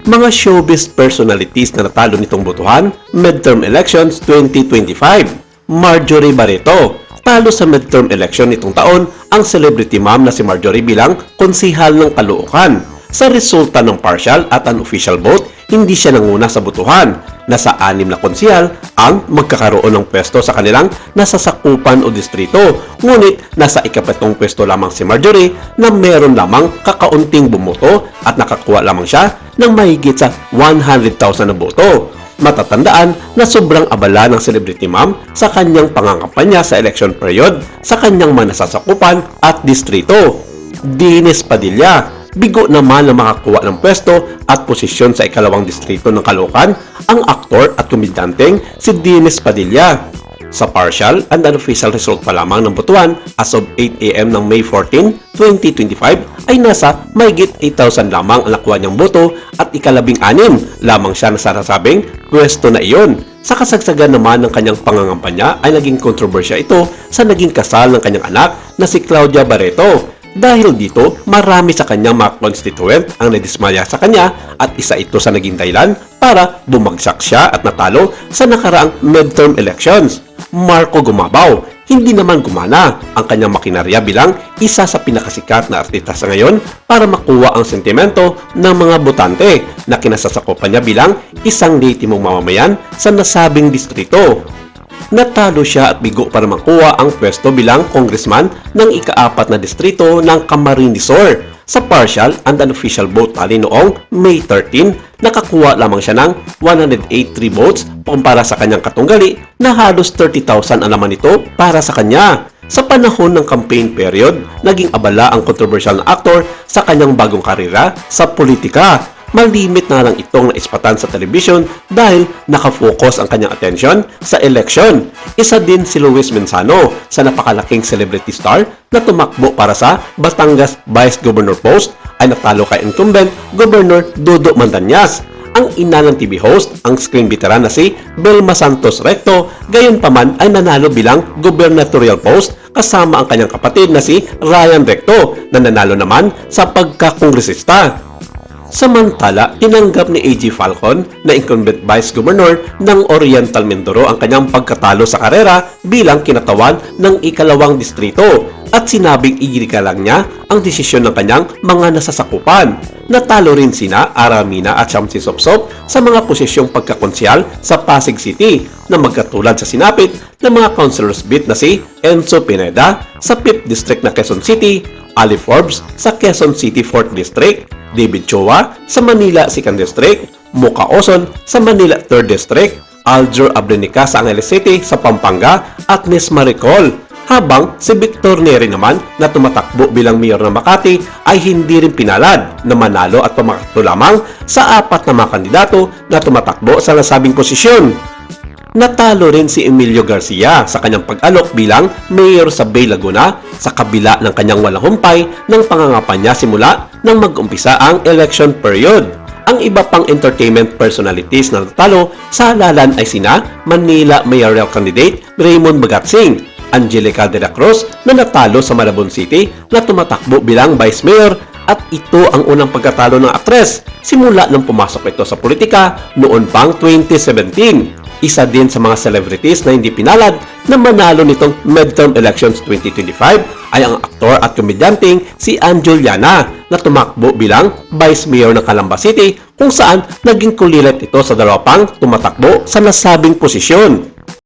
Mga showbiz personalities na natalo nitong botohan, midterm elections 2025. Marjorie Barreto. Talo sa midterm election nitong taon ang celebrity mom na si Marjorie bilang konsihal ng Caloocan. Sa resulta ng partial at unofficial vote, hindi siya nanguna sa botohan. Nasa 6 na konsihal ang magkakaroon ng pwesto sa kanilang nasasakupan o distrito. Ngunit nasa 7 pwesto lamang si Marjorie na meron lamang kakaunting bumoto at nakakuha lamang siya ng mahigit sa 100,000 na boto. Matatandaan na sobrang abala ng celebrity mom sa kanyang pangangampanya sa election period sa kanyang manasasakupan at distrito. Dennis Padilla. Bigo naman na makakuha ng pwesto at posisyon sa ikalawang distrito ng Caloocan ang aktor at komedyanteng si Dennis Padilla. Sa partial and unofficial result pa lamang ng botohan as of 8 AM ng May 14, 2025 ay nasa mahigit 8,000 lamang ang nakuha niyang boto at ika-16 lamang siya na sarasabing pwesto na iyon. Sa kasagsagan naman ng kanyang pangangampanya ay naging kontrobersya ito sa naging kasal ng kanyang anak na si Claudia Barreto. Dahil dito, marami sa kanyang mga constituent ang nadismaya sa kanya at isa ito sa naging dahilan para bumagsak siya at natalo sa nakaraang midterm elections. Marco Gumabaw. Hindi naman gumana ang kanyang makinarya bilang isa sa pinakasikat na artista sa ngayon para makuha ang sentimento ng mga botante na kinasasakupan niya bilang isang lehitimong mamamayan sa nasabing distrito. Natalo siya at bigo para makuha ang pwesto bilang congressman ng ika-4 na distrito ng Camarines Sur. Sa partial and unofficial vote tally noong May 13, nakakuha lamang siya ng 183 votes kumpara sa kanyang katunggali na halos 30,000 ang laman nito para sa kanya. Sa panahon ng campaign period, naging abala ang controversial na aktor sa kanyang bagong karera sa politika. Malimit na lang itong naispatan sa television dahil nakafocus ang kanyang atensyon sa election. Isa din si Luis Menzano sa napakalaking celebrity star na tumakbo para sa Batangas Vice Governor post ay natalo kay incumbent Governor Dodo Mandañas. Ang ina ng TV host, ang screen veteran na si Belma Santos Recto, gayon pa man ay nanalo bilang gubernatorial post kasama ang kanyang kapatid na si Ryan Recto na nanalo naman sa pagkakongresista. Samantala, tinanggap ni A.G. Falcon na incumbent Vice Governor ng Oriental Mindoro ang kanyang pagkatalo sa karera bilang kinatawan ng ikalawang distrito at sinabing igirikalang niya ang desisyon ng kanyang mga nasasakupan. Natalo rin sina Aramina at Shamsi Sopsop sa mga posisyong pagkakonsyal sa Pasig City na magkatulad sa sinapit ng mga councilors bit na si Enzo Pineda sa 5th District na Quezon City, Ali Forbes sa Quezon City 4th District, David Choa sa Manila 2nd District, Muka Oson sa Manila 3rd District, Aljur Abrenica sa Angeles City sa Pampanga at Nes Maricol. Habang si Victor Neri naman na tumatakbo bilang mayor ng Makati ay hindi rin pinalad na manalo at pumakto lamang sa 4 na mga kandidato na tumatakbo sa nasabing posisyon. Natalo rin si Emilio Garcia sa kanyang pag-alok bilang mayor sa Bay Laguna sa kabila ng kanyang walang humpay ng pangangampanya simula nang mag-umpisa ang election period. Ang iba pang entertainment personalities na natalo sa halalan ay sina Manila mayoral candidate Raymond Bagatsing, Angelica de la Cruz na natalo sa Malabon City na tumatakbo bilang vice mayor at ito ang unang pagkatalo ng aktres simula nang pumasok ito sa politika noon pang 2017. Isa din sa mga celebrities na hindi pinalad na manalo nitong midterm elections 2025 ay ang aktor at komedyanteng si Ann Juliana na tumakbo bilang Vice Mayor ng Calamba City kung saan naging kulilat ito sa 2 pang tumatakbo sa nasabing posisyon.